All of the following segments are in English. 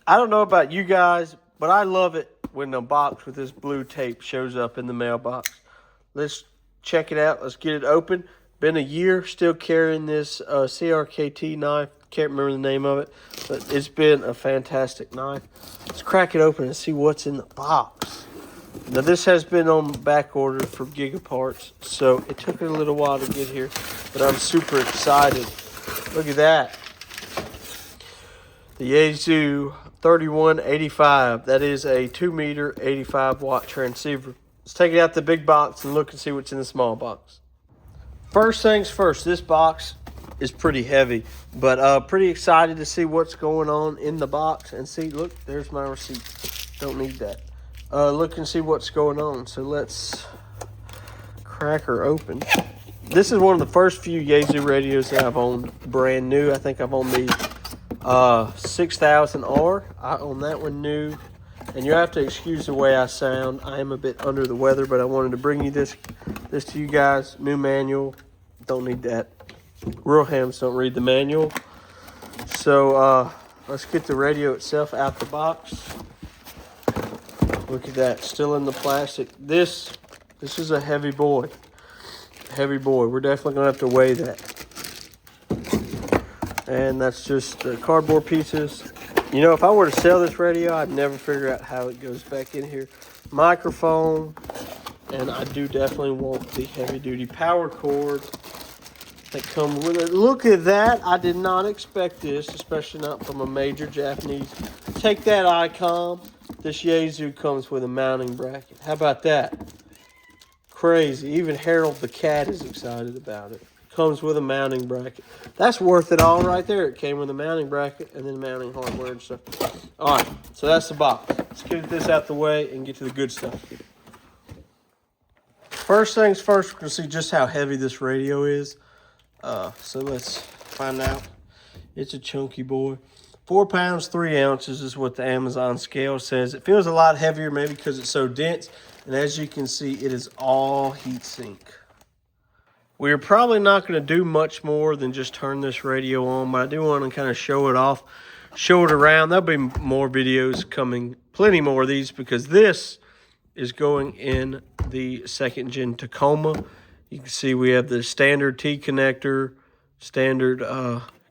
I don't know about you guys, but I love it when the box with this blue tape shows up in the mailbox. Let's check it out. Let's get it open. Been a year still carrying this CRKT knife. Can't remember the name of it, but it's been a fantastic knife. Let's crack it open and see what's in the box. Now, this has been on back order for Gigaparts, so it took it a little while to get here, but I'm super excited. Look at that. The Yaesu 3185. That is a 2 meter, 85 watt transceiver. Let's take it out the big box and look and see what's in the small box. First things first, this box is pretty heavy, but pretty excited to see what's going on in the box and see, look, there's my receipt. Don't need that. Look and see what's going on. So let's crack her open. This is one of the first few Yaesu radios that I've owned brand new. I think I've owned the 6000R. I own that one new. And you have to excuse the way I sound. I am a bit under the weather, but I wanted to bring you this to you guys. New manual. Don't need that. Real hams don't read the manual. So let's get the radio itself out the box. Look at that, still in the plastic. This is a heavy boy. Heavy boy. We're definitely gonna have to weigh that. And that's just the cardboard pieces. You know, if I were to sell this radio, I'd never figure out how it goes back in here. Microphone, and I do definitely want the heavy-duty power cord that comes with it. Look at that. I did not expect this, especially not from a major Japanese. Take that, Icom. This Yaesu comes with a mounting bracket. How about that? Crazy. Even Harold the cat is excited about it. Comes with a mounting bracket. That's worth it all right there. It came with a mounting bracket and then mounting hardware and stuff. All right, so that's the box. Let's get this out the way and get to the good stuff. First things first, we're going to see just how heavy this radio is. So let's find out. It's a chunky boy. 4 pounds, 3 ounces is what the Amazon scale says. It feels a lot heavier maybe because it's so dense. And as you can see, it is all heat sink. We're probably not going to do much more than just turn this radio on, but I do want to kind of show it off, show it around. There'll be more videos coming, plenty more of these, because this is going in the 2nd gen Tacoma. You can see we have the standard T connector, standard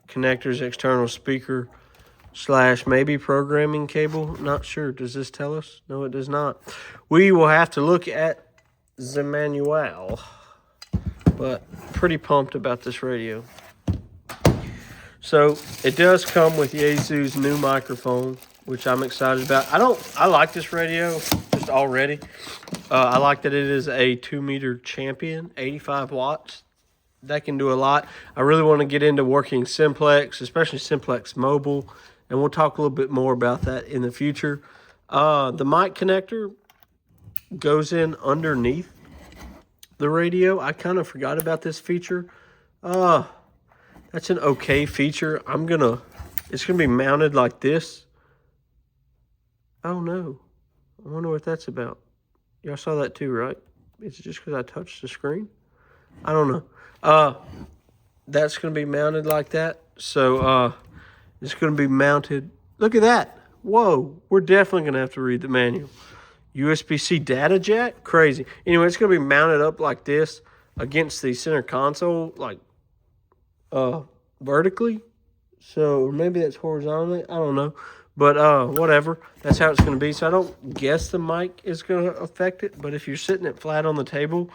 connectors, external speaker, / maybe programming cable. Not sure. Does this tell us? No, it does not. We will have to look at the manual, but pretty pumped about this radio. So it does come with Yaesu's new microphone, which I'm excited about. I like this radio just already. I like that it is a 2 meter champion, 85 watts. That can do a lot. I really want to get into working simplex, especially simplex mobile. And we'll talk a little bit more about that in the future. The mic connector goes in underneath the radio. I kind of forgot about this feature. That's an okay feature. It's gonna be mounted like this. Oh no, I wonder what that's about. Y'all saw that too, right? Is it just because I touched the screen? I don't know. That's gonna be mounted like that. So it's going to be mounted. Look at that. Whoa. We're definitely going to have to read the manual. USB-C data jack? Crazy. Anyway, it's going to be mounted up like this against the center console, like vertically. So maybe that's horizontally. I don't know. But whatever. That's how it's going to be. So I don't guess the mic is going to affect it. But if you're sitting it flat on the table,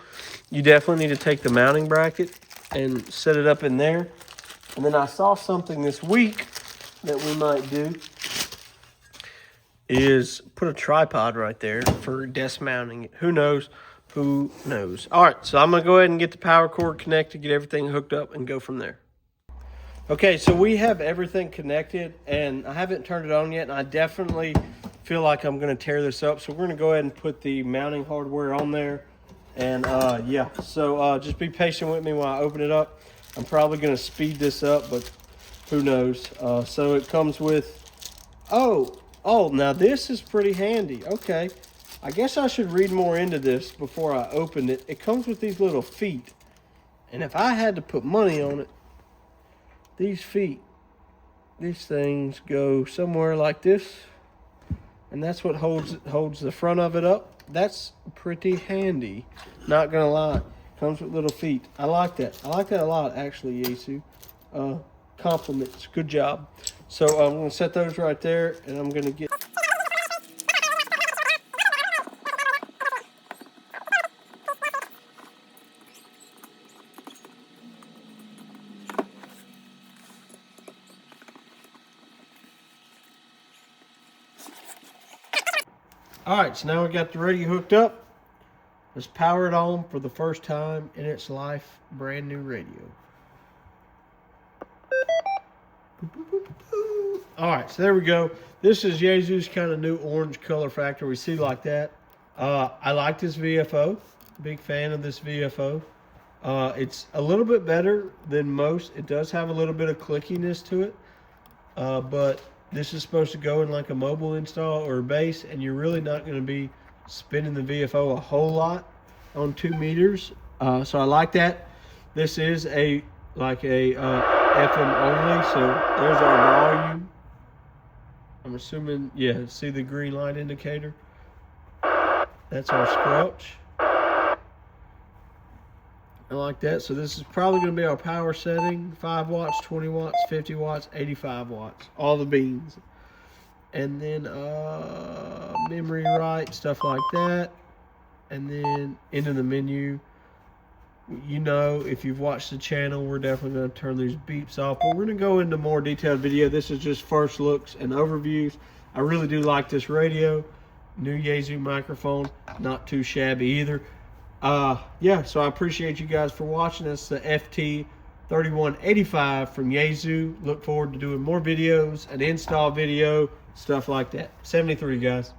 you definitely need to take the mounting bracket and set it up in there. And then I saw something this week that we might do is put a tripod right there for desk mounting it. Who knows? Who knows? All right, so I'm going to go ahead and get the power cord connected, get everything hooked up, and go from there. Okay, so we have everything connected, and I haven't turned it on yet, and I definitely feel like I'm going to tear this up. So we're going to go ahead and put the mounting hardware on there. And, yeah, so just be patient with me while I open it up. I'm probably going to speed this up, but who knows? So it comes with, oh, now this is pretty handy. Okay, I guess I should read more into this before I open it. It comes with these little feet. And if I had to put money on it, these feet these things go somewhere like this, and that's what holds the front of it up. That's pretty handy, not gonna lie. Comes with little feet. I like that. I like that a lot, actually, Yaesu. Compliments. Good job. So I'm gonna set those right there, and I'm gonna get. All right, so now we got the radio hooked up. Let's power it on for the first time in its life. Brand new radio. All right, so there we go. This is Yaesu's kind of new orange color factor. We see like that. I like this VFO. Big fan of this VFO. It's a little bit better than most. It does have a little bit of clickiness to it, but this is supposed to go in like a mobile install or a base, and you're really not going to be spinning the VFO a whole lot on 2 meters. So I like that. This is a FM only, so there's our volume. I'm assuming, yeah, see the green light indicator? That's our squelch. I like that. So this is probably going to be our power setting. 5 watts, 20 watts, 50 watts, 85 watts. All the beans. And then memory right, stuff like that. And then into the menu. You know, if you've watched the channel, we're definitely going to turn these beeps off. But we're going to go into more detailed video. This is just first looks and overviews. I really do like this radio. New Yaesu microphone. Not too shabby either. Yeah, so I appreciate you guys for watching. That's the FT-3185 from Yaesu. Look forward to doing more videos, an install video, stuff like that. 73, guys.